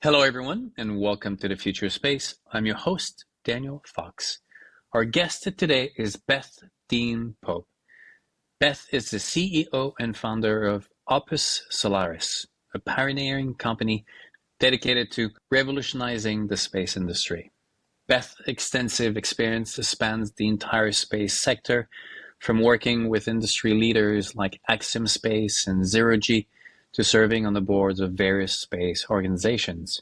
Hello, everyone, and welcome to the Future Space. I'm your host, Daniel Fox. Our guest today is Beth Dean Pope. Beth is the CEO and founder of Opus Solaris, a pioneering company dedicated to revolutionizing the space industry. Beth's extensive experience spans the entire space sector, from working with industry leaders like Axiom Space and Zero-G to serving on the boards of various space organizations.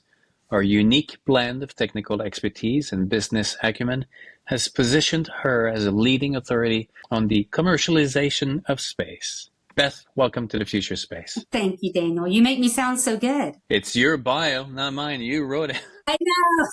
Our unique blend of technical expertise and business acumen has positioned her as a leading authority on the commercialization of space. Beth, welcome to the Future Space. Thank you, Daniel. You make me sound so good. It's your bio, not mine. You wrote it. I know.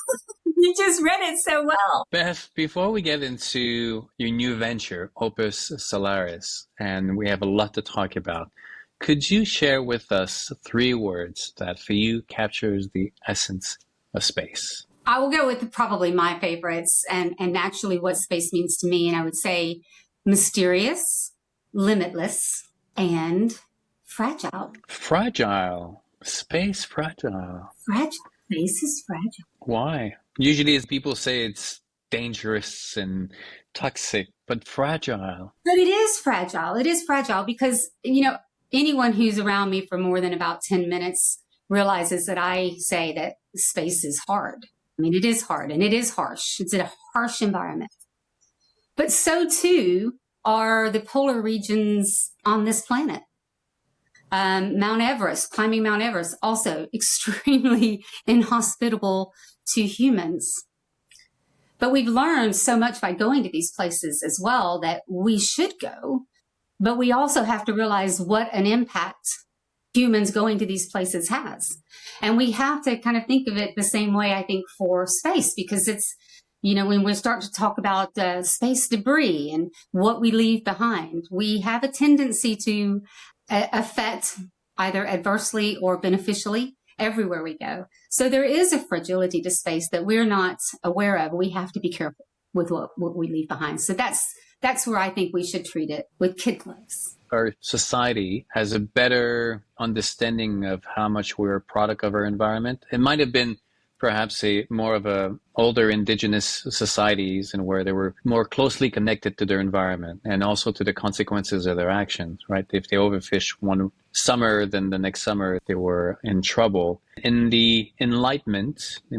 You just read it so well. Beth, before we get into your new venture, Opus Solaris, and we have a lot to talk about, could you share with us 3 words that for you captures the essence of space? I will go with probably my favorites and actually what space means to me. And I would say mysterious, limitless, and fragile. Fragile. Space fragile. Fragile. Space is fragile. Why? Usually as people say it's dangerous and toxic, but fragile. But it is fragile. It is fragile because, anyone who's around me for more than about 10 minutes realizes that I say that space is hard. I mean, it is hard and it is harsh. It's a harsh environment. But so too are the polar regions on this planet. Mount Everest, climbing Mount Everest, also extremely inhospitable to humans. But we've learned so much by going to these places as well that we should go. But we also have to realize what an impact humans going to these places has. And we have to kind of think of it the same way, I think, for space, because it's, when we start to talk about space debris and what we leave behind, we have a tendency to affect either adversely or beneficially everywhere we go. So there is a fragility to space that we're not aware of. We have to be careful with what we leave behind. So that's where I think we should treat it with kid gloves. Our society has a better understanding of how much we're a product of our environment. It might have been perhaps more of a older indigenous societies and where they were more closely connected to their environment and also to the consequences of their actions, right? If they overfish one summer, then the next summer they were in trouble. In the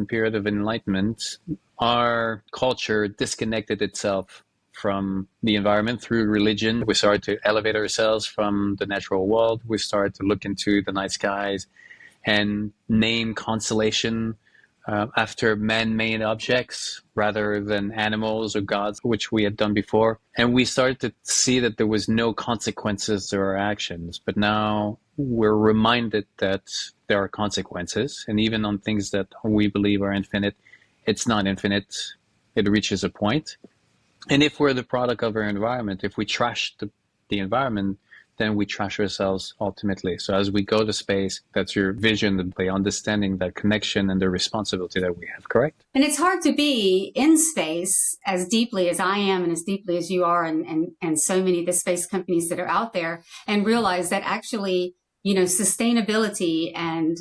period of Enlightenment, our culture disconnected itself from the environment through religion. We started to elevate ourselves from the natural world. We started to look into the night skies and name constellation after man-made objects rather than animals or gods, which we had done before. And we started to see that there was no consequences to our actions. But now we're reminded that there are consequences. And even on things that we believe are infinite, it's not infinite. It reaches a point. And if we're the product of our environment, if we trash the environment, then we trash ourselves ultimately. So as we go to space, that's your vision, the understanding that connection and the responsibility that we have, correct? And it's hard to be in space as deeply as I am and as deeply as you are and so many of the space companies that are out there and realize that actually, sustainability and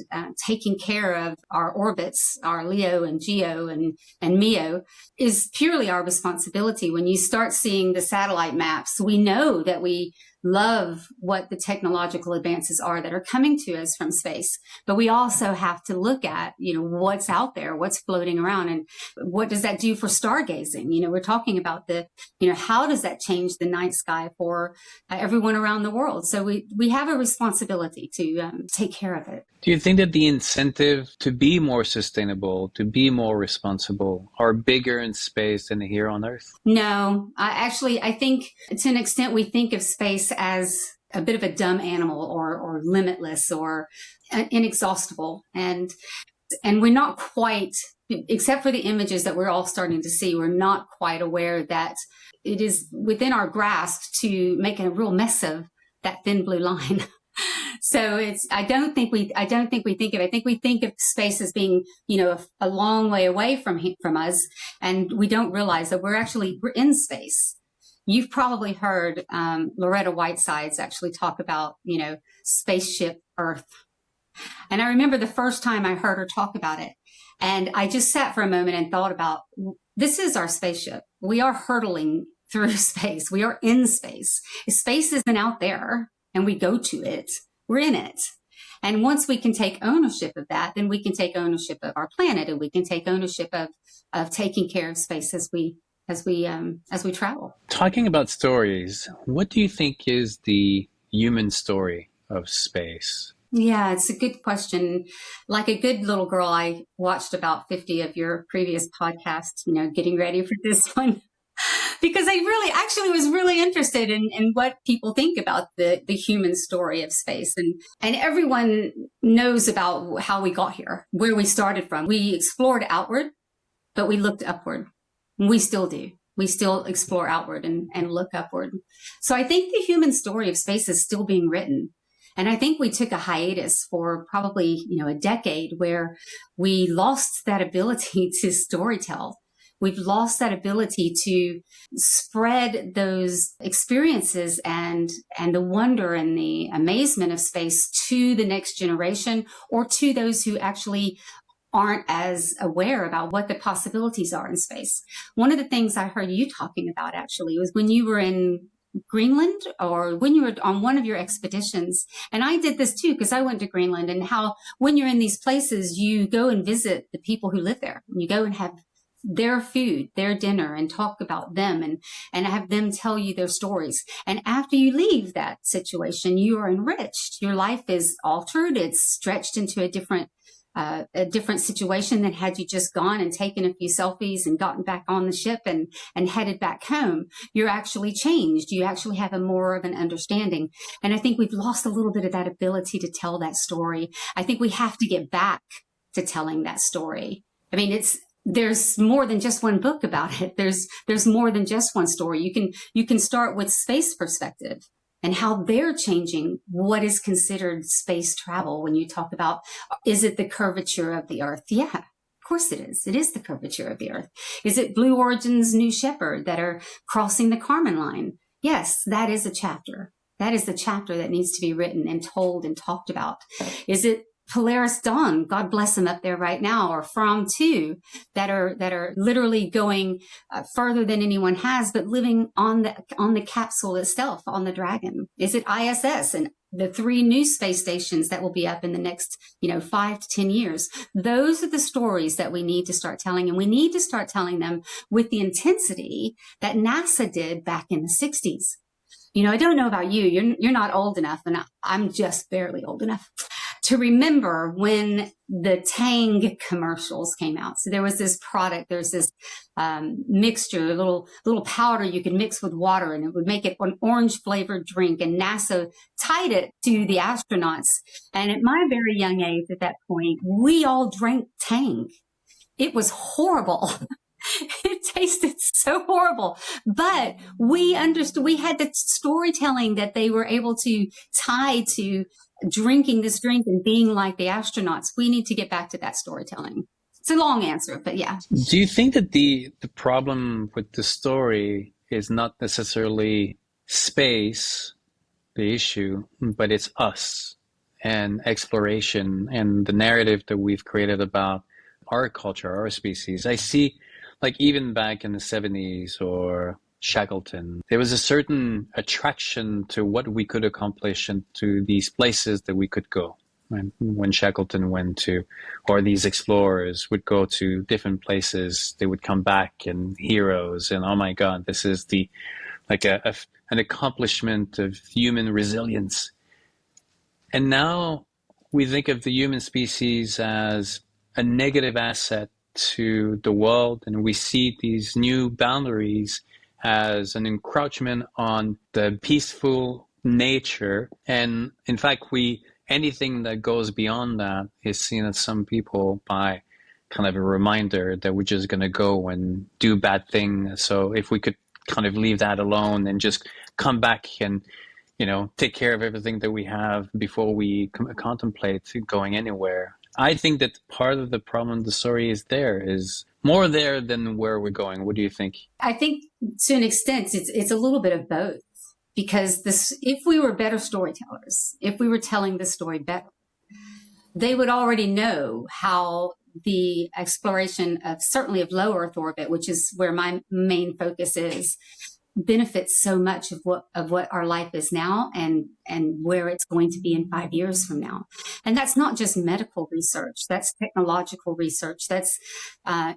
taking care of our orbits, our LEO and GEO and MEO is purely our responsibility. When you start seeing the satellite maps, we know that we love what the technological advances are that are coming to us from space. But we also have to look at, what's out there, what's floating around, and what does that do for stargazing? We're talking about how does that change the night sky for everyone around the world? So we have a responsibility to take care of it. Do you think that the incentive to be more sustainable, to be more responsible, are bigger in space than here on Earth? No, I think to an extent we think of space as a bit of a dumb animal or limitless or inexhaustible. And we're not quite, except for the images that we're all starting to see, we're not quite aware that it is within our grasp to make a real mess of that thin blue line. So I don't think we think of it. I think we think of space as being, a long way away from us. And we don't realize that we're in space. You've probably heard Loretta Whitesides actually talk about, spaceship Earth. And I remember the first time I heard her talk about it. And I just sat for a moment and thought about, this is our spaceship. We are hurtling through space. We are in space. Space isn't out there and we go to it. We're in it. And once we can take ownership of that, then we can take ownership of our planet, and we can take ownership of taking care of space as we travel. Talking about stories, what do you think is the human story of space? Yeah, it's a good question. Like a good little girl, I watched about 50 of your previous podcasts, getting ready for this one. Because I actually was really interested in what people think about the human story of space. And everyone knows about how we got here, where we started from. We explored outward, but we looked upward. We still do. We still explore outward and look upward. So I think the human story of space is still being written. And I think we took a hiatus for probably, a decade where we lost that ability to storytell. We've lost that ability to spread those experiences and the wonder and the amazement of space to the next generation, or to those who actually aren't as aware about what the possibilities are in space. One of the things I heard you talking about actually was when you were in Greenland, or when you were on one of your expeditions. And I did this too, because I went to Greenland, and how when you're in these places, you go and visit the people who live there. You go and have their food, their dinner, and talk about them and have them tell you their stories. And after you leave that situation, you are enriched. Your life is altered. It's stretched into a different situation than had you just gone and taken a few selfies and gotten back on the ship and headed back home. You're actually changed. You actually have a more of an understanding. And I think we've lost a little bit of that ability to tell that story. I think we have to get back to telling that story. I mean, there's more than just one book about it. There's more than just one story. You can start with space perspective and how they're changing what is considered space travel. When you talk about, is it the curvature of the Earth? Yeah, of course it is. It is the curvature of the Earth. Is it Blue Origin's New Shepard that are crossing the Kármán line? Yes, that is a chapter. That is the chapter that needs to be written and told and talked about. Is it Polaris Dawn, God bless them up there right now, or From 2 that are literally going further than anyone has, but living on the capsule itself, on the Dragon? Is it ISS and the 3 new space stations that will be up in the next 5 to 10 years? Those are the stories that we need to start telling, and we need to start telling them with the intensity that NASA did back in the 60s. I don't know about you. You're not old enough, and I'm just barely old enough to remember when the Tang commercials came out. So there was this product, there's this mixture, a little powder you could mix with water, and it would make it an orange flavored drink. And NASA tied it to the astronauts. And at my very young age at that point, we all drank Tang. It was horrible. It tasted so horrible, but we understood. We had the storytelling that they were able to tie to drinking this drink and being like the astronauts. We need to get back to that storytelling. It's a long answer, but yeah. Do you think that the problem with the story is not necessarily space, the issue, but it's us and exploration and the narrative that we've created about our culture, our species? I see, like, even back in the 70s or Shackleton, there was a certain attraction to what we could accomplish and to these places that we could go. When Shackleton went to, or these explorers would go to different places, they would come back and heroes, and oh my God, this is an accomplishment of human resilience. And now we think of the human species as a negative asset to the world, and we see these new boundaries as an encroachment on the peaceful nature. And in fact, anything that goes beyond that is seen as some people by kind of a reminder that we're just going to go and do bad things. So if we could kind of leave that alone and just come back and take care of everything that we have before we contemplate going anywhere. I think that part of the problem of the story is more there than where we're going. What do you think? I think to an extent, it's a little bit of both, because if we were better storytellers, if we were telling the story better, they would already know how the exploration of certainly of low Earth orbit, which is where my main focus is, benefits so much of what our life is now and where it's going to be in 5 years from now. And that's not just medical research, that's technological research, that's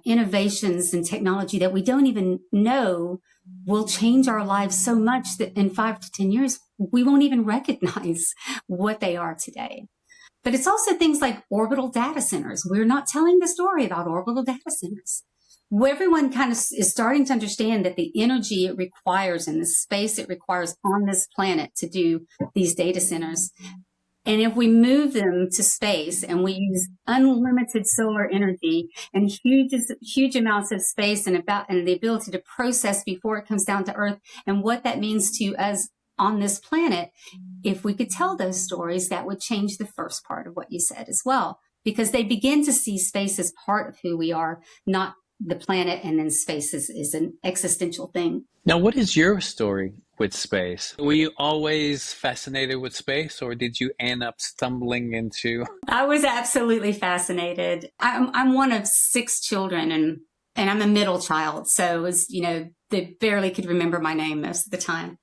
innovations in technology that we don't even know will change our lives so much that in 5 to 10 years we won't even recognize what they are today. But it's also things like orbital data centers. We're not telling the story about orbital data centers. Everyone kind of is starting to understand that the energy it requires and the space it requires on this planet to do these data centers. And if we move them to space and we use unlimited solar energy and huge amounts of space and the ability to process before it comes down to Earth and what that means to us on this planet, if we could tell those stories, that would change the first part of what you said as well, because they begin to see space as part of who we are, not the planet, and then space is an existential thing. Now, what is your story with space? Were you always fascinated with space, or did you end up stumbling into? I was absolutely fascinated. I'm one of 6 children, and I'm a middle child, so it was, they barely could remember my name most of the time.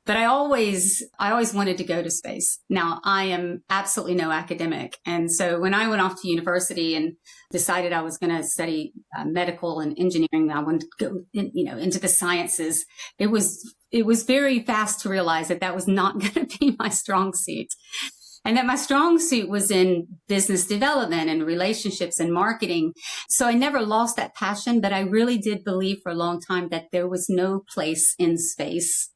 But I always wanted to go to space. Now, I am absolutely no academic. And so when I went off to university and decided I was going to study medical and engineering, I wanted to go into the sciences. It was very fast to realize that was not going to be my strong suit. And that my strong suit was in business development and relationships and marketing. So I never lost that passion, but I really did believe for a long time that there was no place in space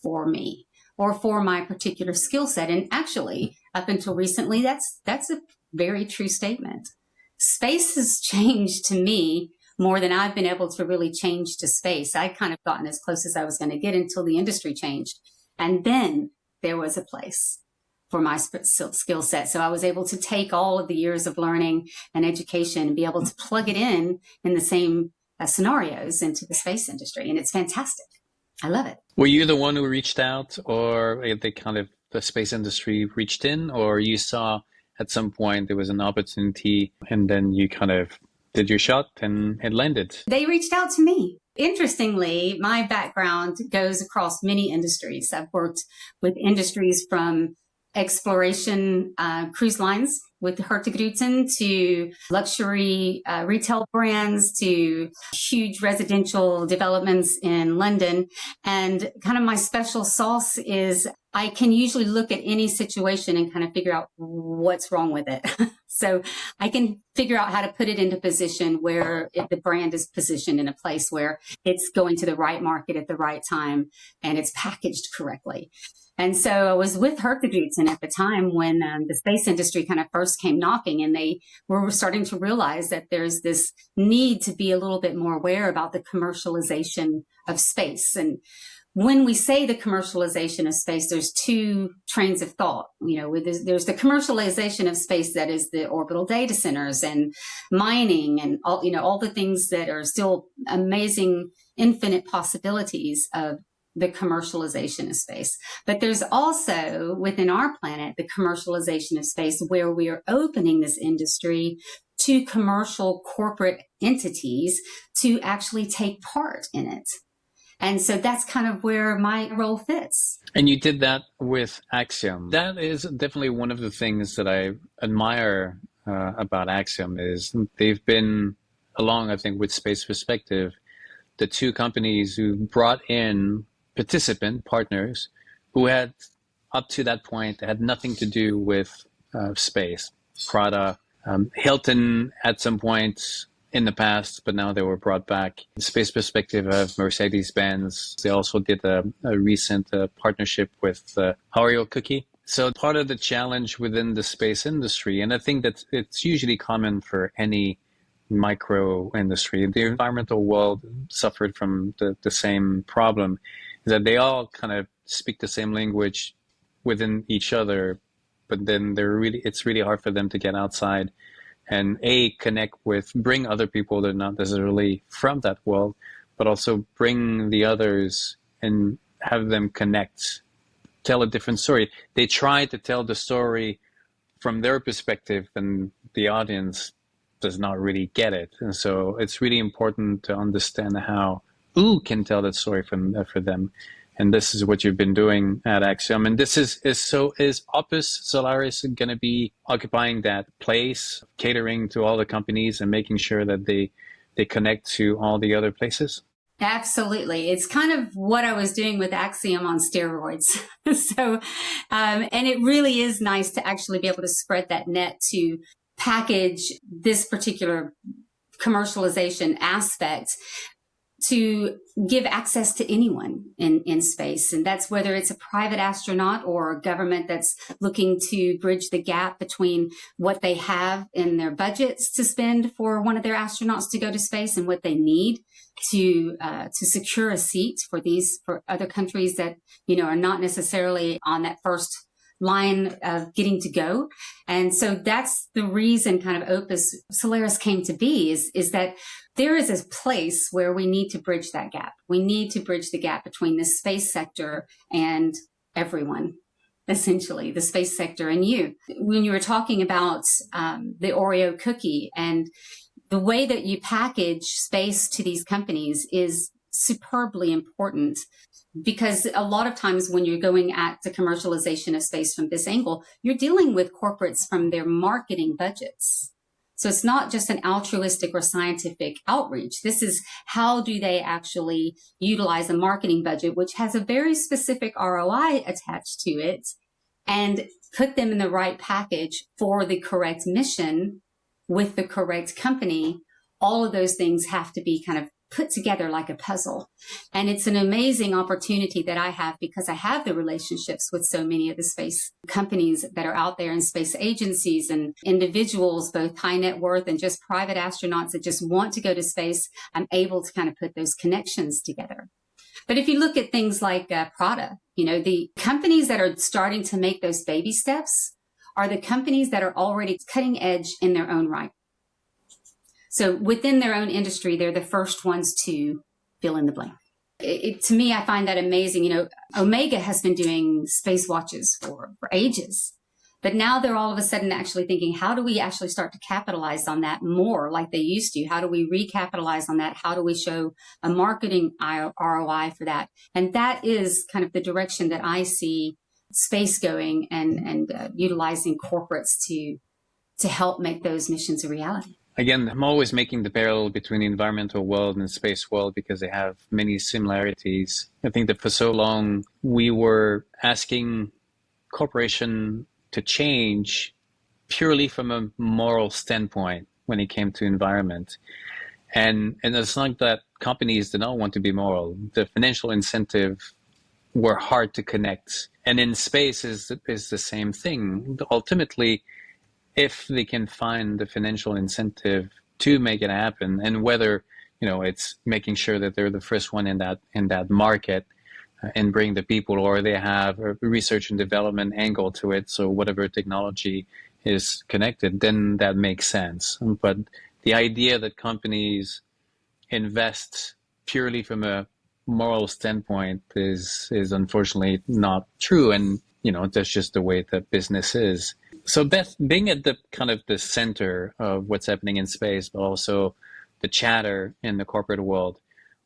for me or for my particular skill set. And actually, up until recently, that's a very true statement. Space has changed to me more than I've been able to really change to space. I'd kind of gotten as close as I was going to get until the industry changed. And then there was a place for my skill set. So I was able to take all of the years of learning and education and be able to plug it in the same scenarios into the space industry. And it's fantastic. I love it. Were you the one who reached out, or the space industry reached in, or you saw at some point there was an opportunity and then you kind of did your shot and it landed? They reached out to me. Interestingly, my background goes across many industries. I've worked with industries from exploration cruise lines with Hurtigruten to luxury retail brands to huge residential developments in London. And kind of my special sauce is I can usually look at any situation and kind of figure out what's wrong with it. So I can figure out how to put it into position where the brand is positioned in a place where it's going to the right market at the right time and it's packaged correctly. And so I was with Hurtigruten at the time when the space industry kind of first came knocking, and they were starting to realize that there's this need to be a little bit more aware about the commercialization of space. And when we say the commercialization of space, there's 2 trains of thought. There's the commercialization of space that is the orbital data centers and mining and all the things that are still amazing, infinite possibilities of the commercialization of space. But there's also within our planet, the commercialization of space, where we are opening this industry to commercial corporate entities to actually take part in it. And so that's kind of where my role fits. And you did that with Axiom. That is definitely one of the things that I admire about Axiom is they've been, along, I think, with Space Perspective, the 2 companies who brought in participant partners who had, up to that point, had nothing to do with space. Prada, Hilton at some point in the past, but now they were brought back. Space Perspective of Mercedes-Benz. They also did a recent partnership with Oreo Cookie. So part of the challenge within the space industry, and I think that it's usually common for any micro industry, the environmental world suffered from the same problem, is that they all kind of speak the same language within each other, but then it's really hard for them to get outside and bring other people that are not necessarily from that world, but also bring the others and have them connect, tell a different story. They try to tell the story from their perspective, then the audience does not really get it. And so it's really important to understand how who can tell that story for them. And this is what you've been doing at Axiom. And this is Opus Solaris going to be occupying that place, catering to all the companies and making sure that they connect to all the other places? Absolutely. It's kind of what I was doing with Axiom on steroids. So, and it really is nice to actually be able to spread that net to package this particular commercialization aspect to give access to anyone in space. And that's whether it's a private astronaut or a government that's looking to bridge the gap between what they have in their budgets to spend for one of their astronauts to go to space and what they need to secure a seat for other countries that, are not necessarily on that first line of getting to go. And so that's the reason kind of Opus Solaris came to be is that there is a place where we need to bridge that gap. We need to bridge the gap between the space sector and everyone, essentially, the space sector and you. When you were talking about the Oreo cookie and the way that you package space to these companies is superbly important. Because a lot of times when you're going at the commercialization of space from this angle, you're dealing with corporates from their marketing budgets. So it's not just an altruistic or scientific outreach. This is how do they actually utilize a marketing budget, which has a very specific ROI attached to it, and put them in the right package for the correct mission with the correct company. All of those things have to be kind of put together like a puzzle. And it's an amazing opportunity that I have because I have the relationships with so many of the space companies that are out there and space agencies and individuals, both high net worth and just private astronauts that just want to go to space. I'm able to kind of put those connections together. But if you look at things like Prada, the companies that are starting to make those baby steps are the companies that are already cutting edge in their own right. So within their own industry, they're the first ones to fill in the blank. To me, I find that amazing. Omega has been doing space watches for ages, but now they're all of a sudden actually thinking, how do we actually start to capitalize on that more like they used to? How do we recapitalize on that? How do we show a marketing ROI for that? And that is kind of the direction that I see space going and utilizing corporates to help make those missions a reality. Again, I'm always making the parallel between the environmental world and the space world because they have many similarities. I think that for so long, we were asking corporation to change purely from a moral standpoint when it came to environment. And it's not that companies did not want to be moral. The financial incentive were hard to connect. And in space is the same thing. Ultimately, if they can find the financial incentive to make it happen, and whether it's making sure that they're the first one in that market and bring the people, or they have a research and development angle to it, so whatever technology is connected, then that makes sense. But the idea that companies invest purely from a moral standpoint is unfortunately not true, and that's just the way that business is. So Beth, being at the kind of the center of what's happening in space, but also the chatter in the corporate world,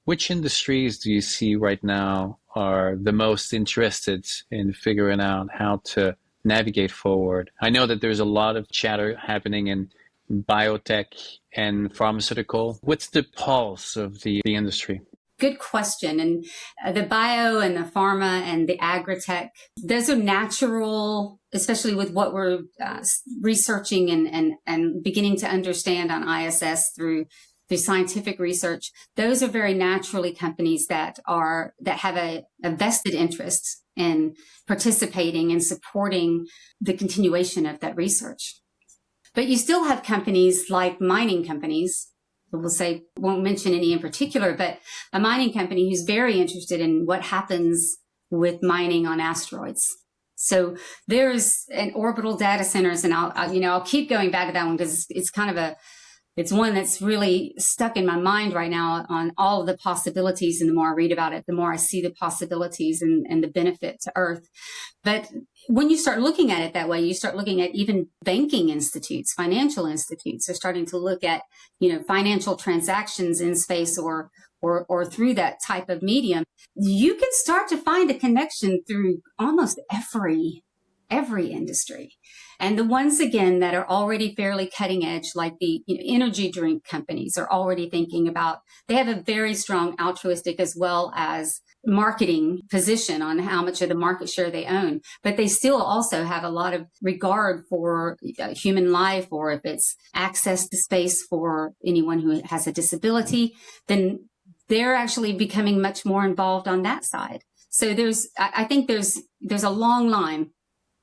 which industries do you see right now are the most interested in figuring out how to navigate forward? I know that there's a lot of chatter happening in biotech and pharmaceutical. What's the pulse of the industry? Good question. And the bio and the pharma and the agri-tech, those are natural, especially with what we're researching and beginning to understand on ISS through scientific research. Those are very naturally companies that have a vested interest in participating and supporting the continuation of that research. But you still have companies like mining companies. We'll say, won't mention any in particular, but a mining company who's very interested in what happens with mining on asteroids. So there's an orbital data centers, and I'll keep going back to that one because it's kind of It's one that's really stuck in my mind right now on all of the possibilities. And the more I read about it, the more I see the possibilities and the benefit to Earth. But when you start looking at it that way, you start looking at even banking institutes, financial institutes are starting to look at, financial transactions in space or through that type of medium. You can start to find a connection through almost every industry. And the ones, again, that are already fairly cutting edge, like the energy drink companies, are already thinking about, they have a very strong altruistic as well as marketing position on how much of the market share they own. But they still also have a lot of regard for human life, or if it's access to space for anyone who has a disability, then they're actually becoming much more involved on that side. So I think there's a long line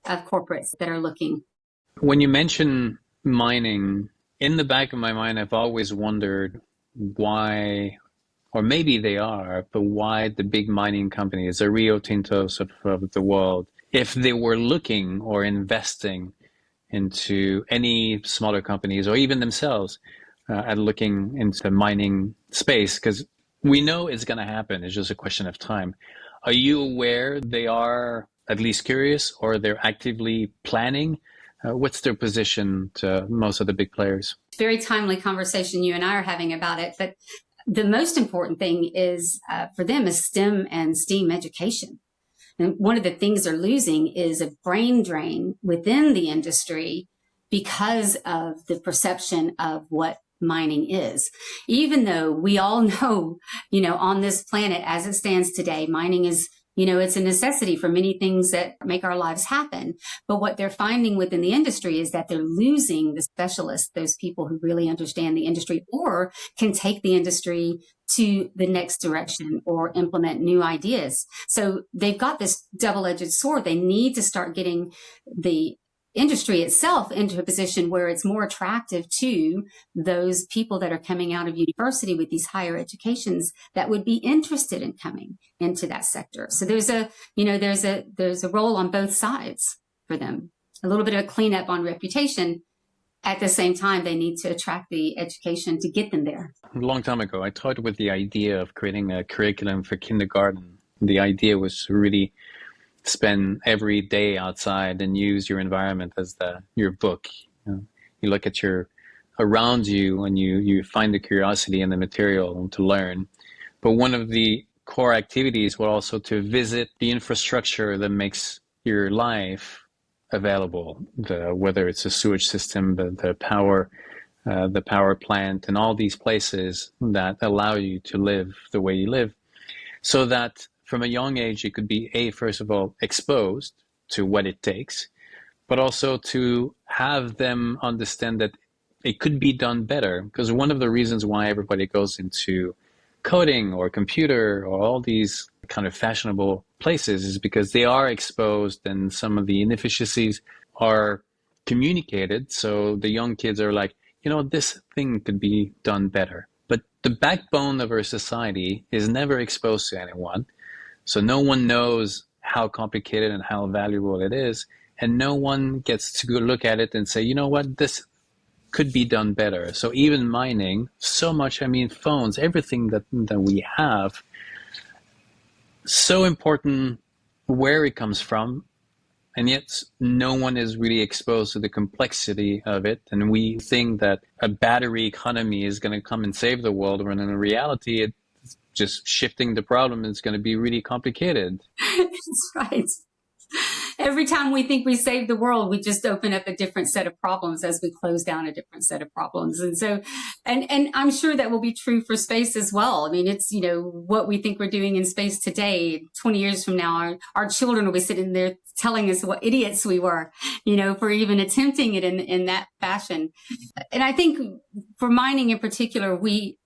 of corporates that are looking. When you mention mining, in the back of my mind, I've always wondered why, or maybe they are, but why the big mining companies, the Rio Tintos of the world, if they were looking or investing into any smaller companies or even themselves at looking into mining space, because we know it's going to happen. It's just a question of time. Are you aware they are at least curious, or they're actively planning? What's their position to most of the big players? Very timely conversation you and I are having about it. But the most important thing is for them is STEM and STEAM education. And one of the things they're losing is a brain drain within the industry because of the perception of what mining is. Even though we all know, on this planet as it stands today, mining is, it's a necessity for many things that make our lives happen. But what they're finding within the industry is that they're losing the specialists, those people who really understand the industry or can take the industry to the next direction or implement new ideas. So they've got this double-edged sword. They need to start getting the industry itself into a position where it's more attractive to those people that are coming out of university with these higher educations that would be interested in coming into that sector. So there's a role on both sides for them. A little bit of a cleanup on reputation. At the same time, they need to attract the education to get them there. A long time ago, I toyed with the idea of creating a curriculum for kindergarten. The idea was to really spend every day outside and use your environment as your book. You look at around you and you find the curiosity in the material to learn. But one of the core activities was also to visit the infrastructure that makes your life available, whether it's a sewage system, the power plant, and all these places that allow you to live the way you live, so that from a young age, you could be, first of all, exposed to what it takes, but also to have them understand that it could be done better. Because one of the reasons why everybody goes into coding or computer or all these kind of fashionable places is because they are exposed and some of the inefficiencies are communicated. So the young kids are like, this thing could be done better. But the backbone of our society is never exposed to anyone. So no one knows how complicated and how valuable it is. And no one gets to go look at it and say, you know what, this could be done better. So even mining, so much, phones, everything that we have, so important where it comes from. And yet no one is really exposed to the complexity of it. And we think that a battery economy is going to come and save the world, when in reality, just shifting the problem is going to be really complicated. That's right. Every time we think we saved the world, we just open up a different set of problems as we close down a different set of problems. And so, and I'm sure that will be true for space as well. It's, what we think we're doing in space today, 20 years from now, our children will be sitting there telling us what idiots we were, for even attempting it in that fashion. And I think for mining in particular, we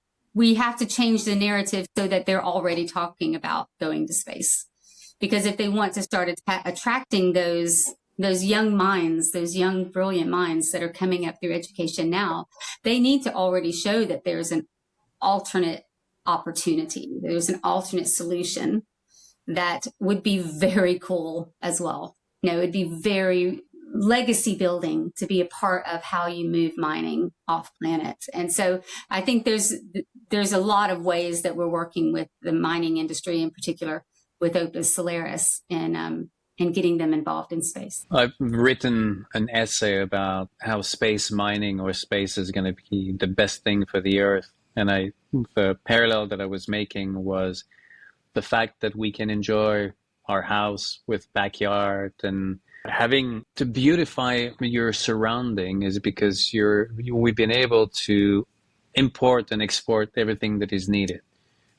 have to change the narrative so that they're already talking about going to space. Because if they want to start attracting those young minds, those young, brilliant minds that are coming up through education now, they need to already show that there's an alternate opportunity. There's an alternate solution that would be very cool as well. It'd be very legacy building to be a part of how you move mining off planet. And so I think there's a lot of ways that we're working with the mining industry, in particular with Opus Solaris, and getting them involved in space. I've written an essay about how space mining or space is going to be the best thing for the Earth. And the parallel that I was making was the fact that we can enjoy our house with backyard, and having to beautify your surrounding is because we've been able to import and export everything that is needed.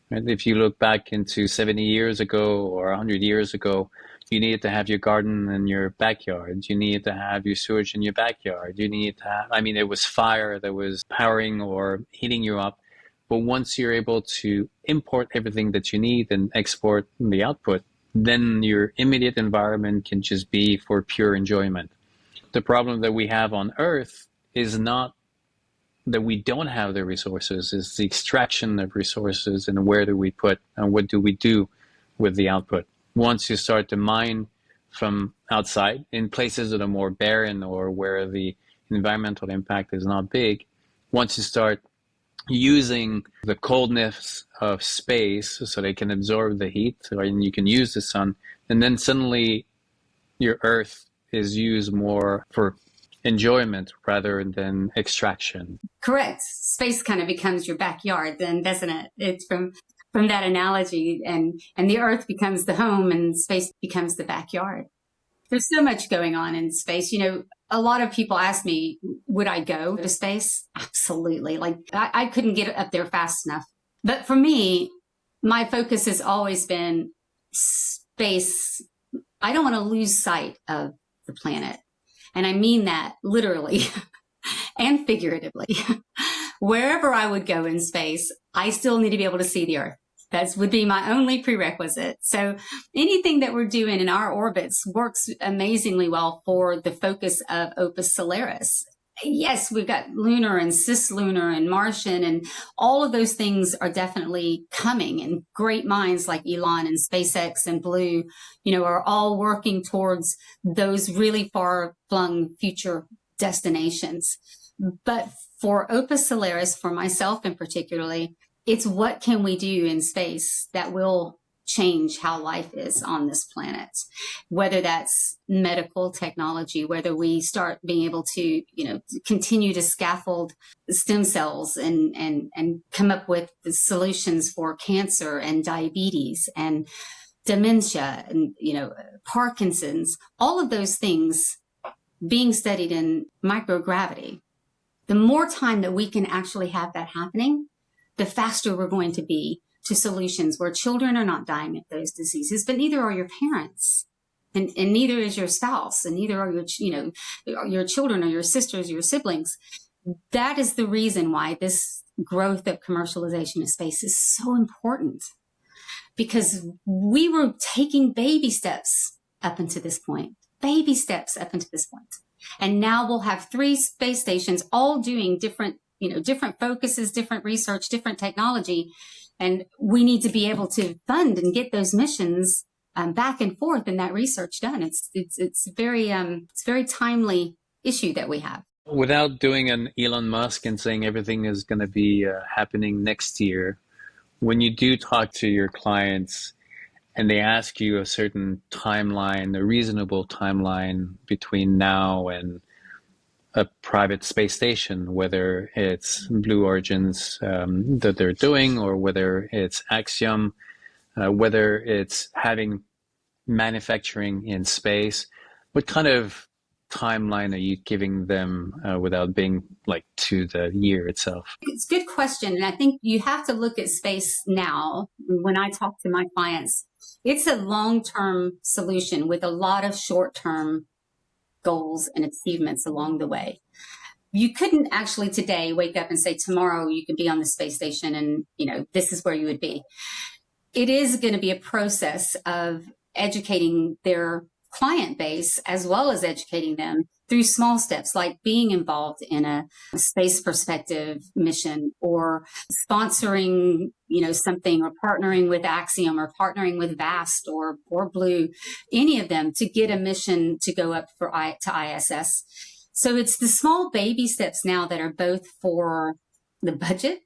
Right? If you look back into 70 years ago or 100 years ago, you needed to have your garden in your backyard. You needed to have your sewage in your backyard. You needed to have, it was fire that was powering or heating you up. But once you're able to import everything that you need and export the output, then your immediate environment can just be for pure enjoyment. The problem that we have on Earth is not that we don't have the resources, it's the extraction of resources and where do we put and what do we do with the output. Once you start to mine from outside in places that are more barren or where the environmental impact is not big, once you start using the coldness of space so they can absorb the heat, and you can use the sun, and then suddenly your Earth is used more for enjoyment rather than extraction. Correct. Space kind of becomes your backyard then, doesn't it? It's from that analogy, and the Earth becomes the home and space becomes the backyard. There's so much going on in space. A lot of people ask me, would I go to space? Absolutely. Like I couldn't get up there fast enough. But for me, my focus has always been space. I don't want to lose sight of the planet. And I mean that literally and figuratively. Wherever I would go in space, I still need to be able to see the Earth. That would be my only prerequisite. So anything that we're doing in our orbits works amazingly well for the focus of Opus Solaris. Yes, we've got lunar and cislunar and Martian, and all of those things are definitely coming. And great minds like Elon and SpaceX and Blue, are all working towards those really far-flung future destinations. But for Opus Solaris, for myself in particularly, it's what can we do in space that will change how life is on this planet, whether that's medical technology, whether we start being able to, continue to scaffold stem cells and come up with the solutions for cancer and diabetes and dementia and, Parkinson's, all of those things being studied in microgravity. The more time that we can actually have that happening, the faster we're going to be to solutions where children are not dying of those diseases, but neither are your parents, and neither is your spouse, and neither are your children or your sisters, or your siblings. That is the reason why this growth of commercialization of space is so important, because we were taking baby steps up until this point, and now we'll have 3 space stations all doing different focuses, different research, different technology. And we need to be able to fund and get those missions back and forth and that research done. It's very timely issue that we have. Without doing an Elon Musk and saying everything is going to be happening next year, when you do talk to your clients and they ask you a certain timeline, a reasonable timeline between now and a private space station, whether it's Blue Origin's that they're doing, or whether it's Axiom, whether it's having manufacturing in space, what kind of timeline are you giving them without being to the year itself? It's a good question. And I think you have to look at space now. When I talk to my clients, it's a long-term solution with a lot of short-term goals and achievements along the way. You couldn't actually today wake up and say tomorrow you could be on the space station and this is where you would be. It is going to be a process of educating their client base as well as educating them through small steps like being involved in a space perspective mission, or sponsoring, something, or partnering with Axiom, or partnering with VAST or Blue, any of them, to get a mission to go up to ISS. So it's the small baby steps now that are both for the budget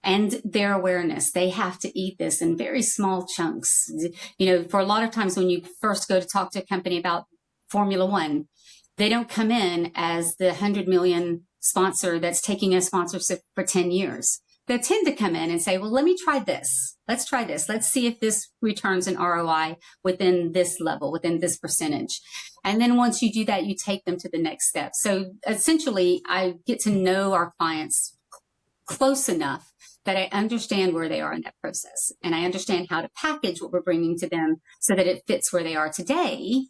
and their awareness. They have to eat this in very small chunks. For a lot of times when you first go to talk to a company about Formula One, they don't come in as the 100 million sponsor that's taking a sponsorship for 10 years. They tend to come in and say, well, let me try this. Let's try this. Let's see if this returns an ROI within this level, within this percentage. And then once you do that, you take them to the next step. So essentially, I get to know our clients close enough that I understand where they are in that process. And I understand how to package what we're bringing to them so that it fits where they are today,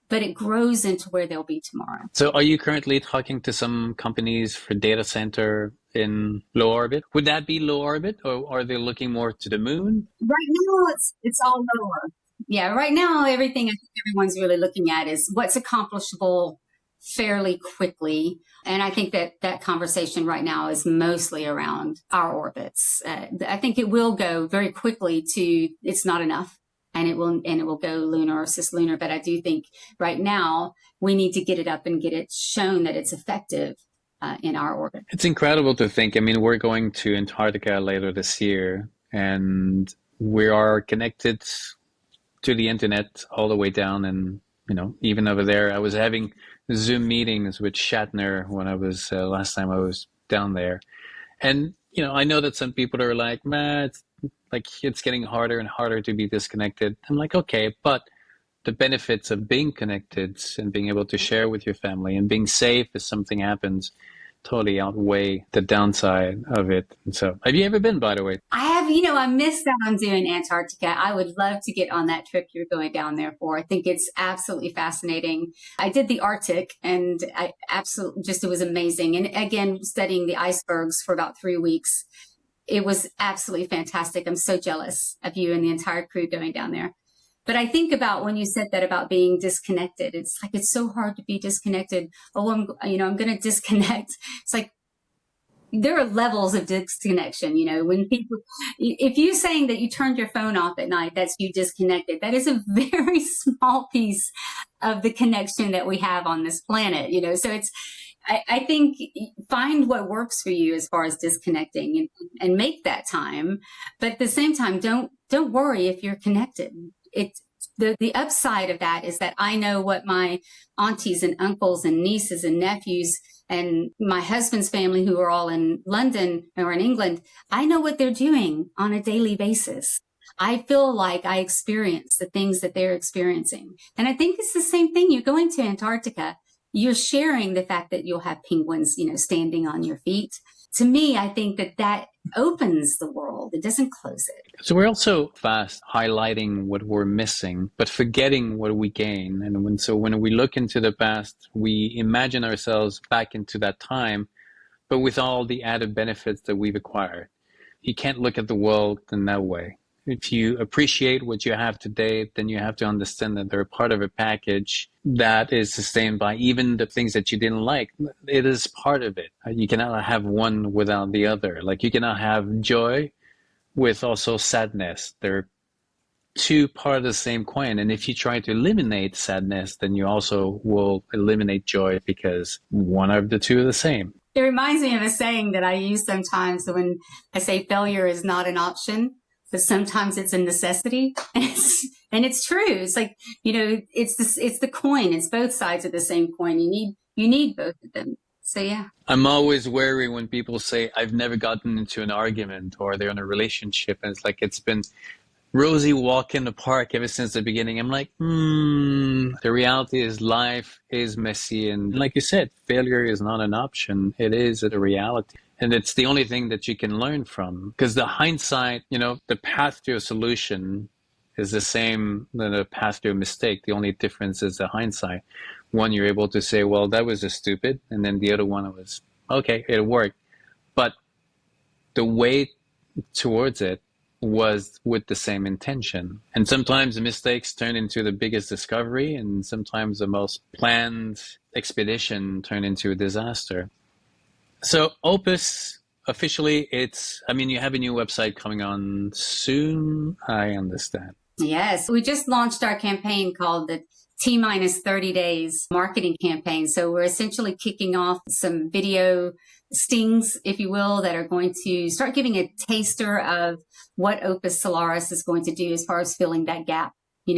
but it grows into where they'll be tomorrow. So are you currently talking to some companies for data center in low orbit? Would that be low orbit, or are they looking more to the moon? Right now, it's all lower. Yeah, right now, everything I think everyone's really looking at is what's accomplishable fairly quickly. And I think that conversation right now is mostly around our orbits. I think it will go very quickly to it's not enough. And it will go lunar or cislunar. But I do think right now we need to get it up and get it shown that it's effective in our orbit. It's incredible to think. I mean, we're going to Antarctica later this year, and we are connected to the internet all the way down. And, even over there, I was having Zoom meetings with Shatner when I was last time I was down there. And, I know that some people are like, man, it's getting harder and harder to be disconnected. I'm like, okay, but the benefits of being connected and being able to share with your family and being safe if something happens totally outweigh the downside of it. And so, have you ever been, by the way? I have, I missed out on doing Antarctica. I would love to get on that trip you're going down there for. I think it's absolutely fascinating. I did the Arctic, and it was amazing. And again, studying the icebergs for about 3 weeks. It was absolutely fantastic. I'm so jealous of you and the entire crew going down there. But I think about when you said that about being disconnected, it's like, it's so hard to be disconnected. Oh, I'm going to disconnect. It's like, there are levels of disconnection. When people, if you're saying that you turned your phone off at night, that's you disconnected. That is a very small piece of the connection that we have on this planet, so I think find what works for you as far as disconnecting and make that time. But at the same time, don't worry if you're connected. It's the upside of that is that I know what my aunties and uncles and nieces and nephews and my husband's family, who are all in London or in England, I know what they're doing on a daily basis. I feel like I experience the things that they're experiencing. And I think it's the same thing. You're going to Antarctica. You're sharing the fact that you'll have penguins, standing on your feet. To me, I think that opens the world. It doesn't close it. So we're also fast highlighting what we're missing, but forgetting what we gain. And when we look into the past, we imagine ourselves back into that time, but with all the added benefits that we've acquired. You can't look at the world in that way. If you appreciate what you have today, then you have to understand that they're part of a package that is sustained by even the things that you didn't like. It is part of it. You cannot have one without the other. Like you cannot have joy with also sadness. They're two part of the same coin. And if you try to eliminate sadness, then you also will eliminate joy because one of the two are the same. It reminds me of a saying that I use sometimes when I say failure is not an option, but sometimes it's a necessity. And it's true. It's like, it's the coin. It's both sides of the same coin. You need both of them. So, yeah. I'm always wary when people say, I've never gotten into an argument or they're in a relationship. And it's like, it's been rosy walk in the park ever since the beginning. I'm like, the reality is life is messy. And like you said, failure is not an option. It is a reality. And it's the only thing that you can learn from, because the hindsight, the path to a solution is the same than the path to a mistake. The only difference is the hindsight. One, you're able to say, well, that was just stupid. And then the other one was, okay, it worked. But the way towards it was with the same intention. And sometimes mistakes turn into the biggest discovery, and sometimes the most planned expedition turn into a disaster. So Opus, officially, you have a new website coming on soon, I understand. Yes, we just launched our campaign called the T minus 30 days marketing campaign. So we're essentially kicking off some video stings, if you will, that are going to start giving a taster of what Opus Solaris is going to do as far as filling that gap,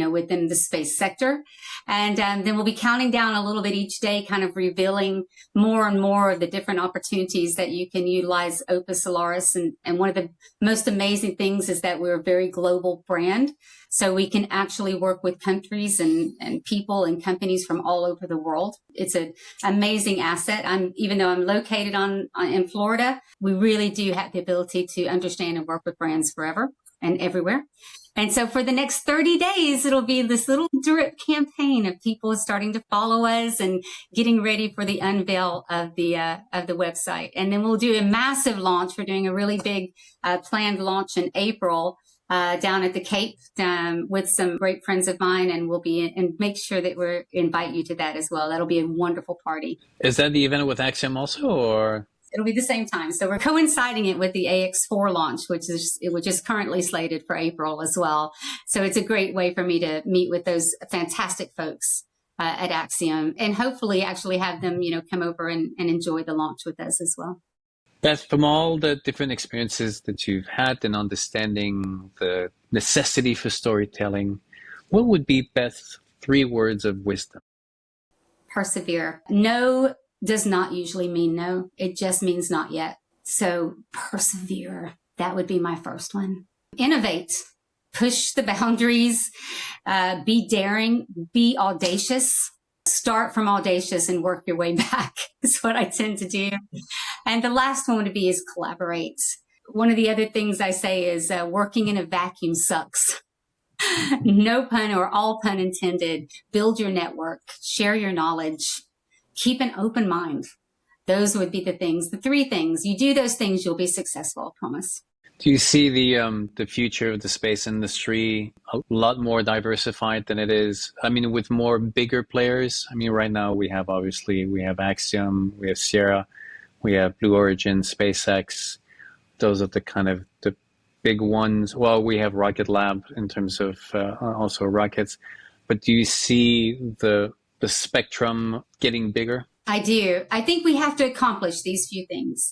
within the space sector. And then we'll be counting down a little bit each day, kind of revealing more and more of the different opportunities that you can utilize Opus Solaris. And one of the most amazing things is that we're a very global brand. So we can actually work with countries and people and companies from all over the world. It's an amazing asset. Even though I'm located in Florida, we really do have the ability to understand and work with brands forever and everywhere. And so for the next 30 days, it'll be this little drip campaign of people starting to follow us and getting ready for the unveil of the website. And then we'll do a massive launch. We're doing a really big planned launch in April down at the Cape with some great friends of mine, and and make sure that we invite you to that as well. That'll be a wonderful party. Is that the event with Axiom also, or? It'll be the same time. So we're coinciding it with the AX4 launch, which is currently slated for April as well. So it's a great way for me to meet with those fantastic folks at Axiom, and hopefully actually have them, come over and enjoy the launch with us as well. Beth, from all the different experiences that you've had in understanding the necessity for storytelling, what would be Beth's 3 words of wisdom? Persevere. No does not usually mean no. It just means not yet. So persevere. That would be my first one. Innovate. Push the boundaries. Be daring. Be audacious. Start from audacious and work your way back is what I tend to do. And the last one would be is collaborate. One of the other things I say is working in a vacuum sucks. No pun or all pun intended. Build your network. Share your knowledge. Keep an open mind. Those would be the things, the 3 things. You do those things, you'll be successful, I promise. Do you see the future of the space industry a lot more diversified than it is? With more bigger players? Right now we have Axiom, we have Sierra, we have Blue Origin, SpaceX. Those are the kind of the big ones. Well, we have Rocket Lab in terms of also rockets. But do you see the spectrum getting bigger? I do. I think we have to accomplish these few things.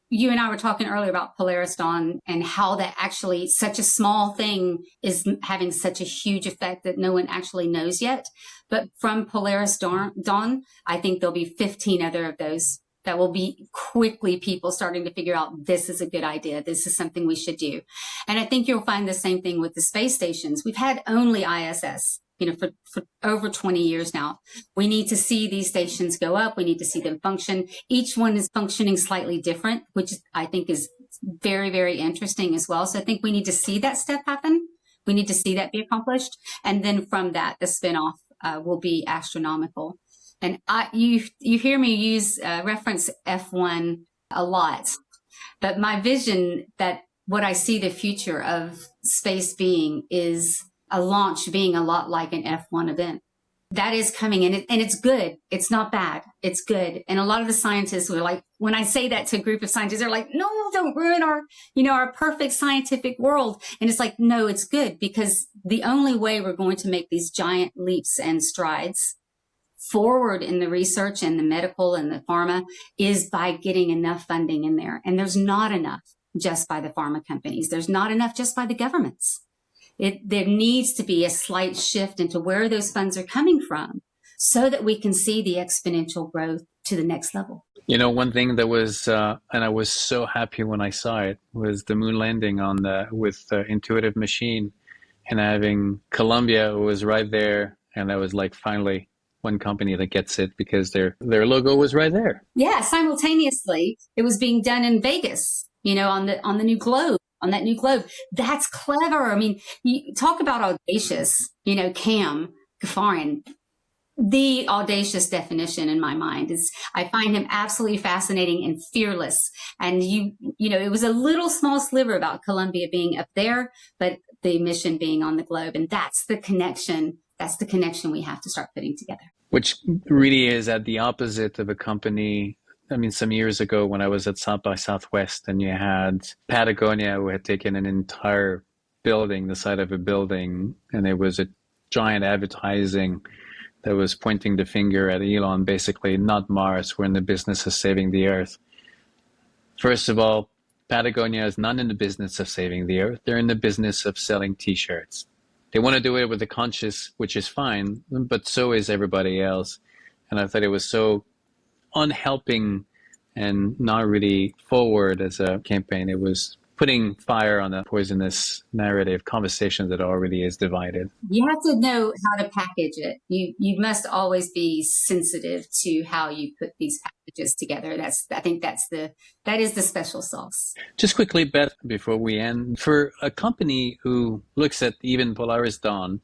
You and I were talking earlier about Polaris Dawn and how that actually such a small thing is having such a huge effect that no one actually knows yet. But from Polaris Dawn, I think there'll be 15 other of those that will be quickly people starting to figure out this is a good idea. This is something we should do. And I think you'll find the same thing with the space stations. We've had only ISS. For over 20 years now. We need to see these stations go up. We need to see them function. Each one is functioning slightly different, which I think is very, very interesting as well. So I think we need to see that step happen. We need to see that be accomplished. And then from that, the spinoff will be astronomical. And you hear me reference F1 a lot, but my vision that what I see the future of space being is a launch being a lot like an F1 event. That is coming and it's good. It's not bad. It's good. And a lot of the scientists were like, when I say that to a group of scientists, they're like, no, don't ruin our perfect scientific world. And it's like, no, it's good because the only way we're going to make these giant leaps and strides forward in the research and the medical and the pharma is by getting enough funding in there. And there's not enough just by the pharma companies. There's not enough just by the governments. There needs to be a slight shift into where those funds are coming from so that we can see the exponential growth to the next level. One thing that was, and I was so happy when I saw it, was the moon landing with Intuitive Machine, and having Columbia was right there. And I was like, finally, one company that gets it because their logo was right there. Yeah, simultaneously, it was being done in Vegas, on the new globe. On that new globe. That's clever. You talk about audacious, Cam Gaffarian. the audacious definition in my mind. Is I find him absolutely fascinating and fearless. And it was a little small sliver about Columbia being up there, but the mission being on the globe. And that's the connection. That's the connection we have to start putting together. Which really is at the opposite of a company. I mean, some years ago when I was at South by Southwest, and you had Patagonia, who had taken an entire building, the side of a building, and it was a giant advertising that was pointing the finger at Elon, basically, not Mars. We're in the business of saving the Earth. First of all, Patagonia is not in the business of saving the Earth. They're in the business of selling T-shirts. They want to do it with a conscience, which is fine, but so is everybody else. And I thought it was so unhelping and not really forward as a campaign. It was putting fire on a poisonous narrative conversation that already is divided. You have to know how to package it. You must always be sensitive to how you put these packages together. I think that is the special sauce. Just quickly, Beth, before we end, for a company who looks at even Polaris Dawn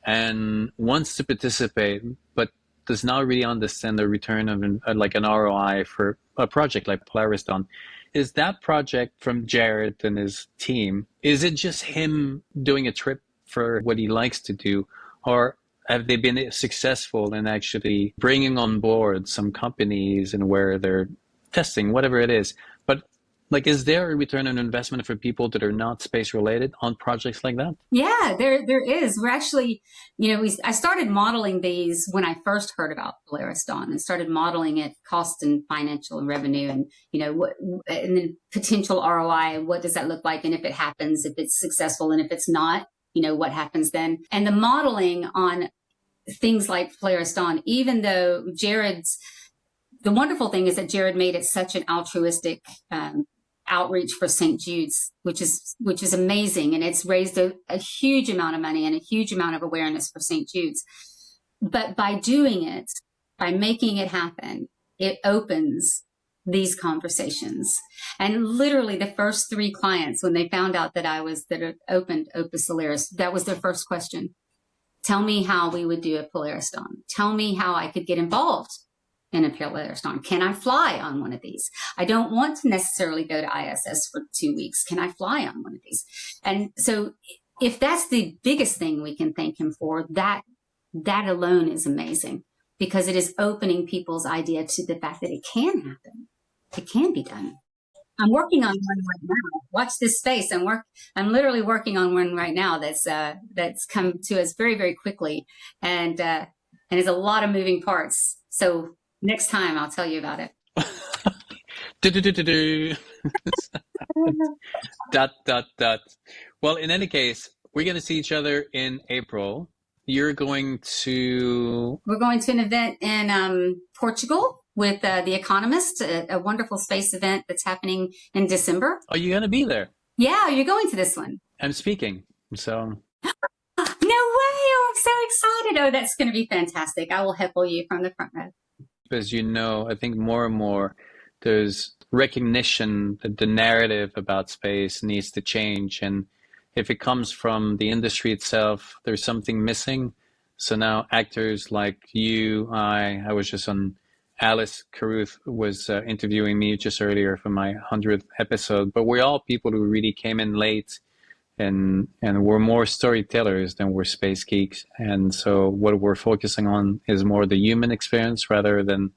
and wants to participate, but does not really understand the return of like an ROI for a project like Polaris Dawn, is that project from Jared and his team, is it just him doing a trip for what he likes to do? Or have they been successful in actually bringing on board some companies and where they're testing, whatever it is? But like, is there a return on investment for people that are not space related on projects like that? Yeah, there is. We're actually, I started modeling these when I first heard about Polaris Dawn, and started modeling it, cost and financial and revenue, and and then potential ROI. What does that look like? And if it happens, if it's successful, and if it's not, what happens then? And the modeling on things like Polaris Dawn, even though the wonderful thing is that Jared made it such an altruistic outreach for St. Jude's, which is amazing. And it's raised a huge amount of money and a huge amount of awareness for St. Jude's. But by doing it, by making it happen, it opens these conversations. And literally the first 3 clients, when they found out that that opened Opus Solaris, that was their first question. Tell me how we would do a Polaris Dawn. Tell me how I could get involved in a Polaris Dawn. Can I fly on one of these? I don't want to necessarily go to ISS for 2 weeks. Can I fly on one of these? And so if that's the biggest thing we can thank him for, that alone is amazing, because it is opening people's idea to the fact that it can happen. It can be done. I'm working on one right now. Watch this space. I'm literally working on one right now that's come to us very, very quickly, and there's a lot of moving parts. So next time I'll tell you about it. Dot. Well, in any case, we're going to see each other in April. We're going to an event in Portugal with The Economist, a wonderful space event that's happening in December. Are you going to be there? Yeah, you're going to this one. I'm speaking, so. No way! Oh, I'm so excited. Oh, that's going to be fantastic. I will heckle you from the front row. As you know, I think more and more there's recognition that the narrative about space needs to change. And if it comes from the industry itself, there's something missing. So now actors like you, I was just on, Alice Caruth was interviewing me just earlier for my 100th episode, but we're all people who really came in late and we're more storytellers than we're space geeks. And so what we're focusing on is more the human experience rather than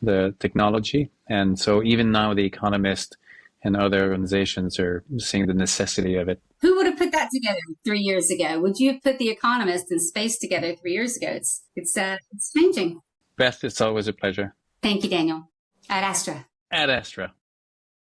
the technology. And so even now The Economist and other organizations are seeing the necessity of it. Who would have put that together 3 years ago? Would you have put The Economist and space together 3 years ago? It's changing. Beth, it's always a pleasure. Thank you, Daniel. Ad Astra. Ad Astra.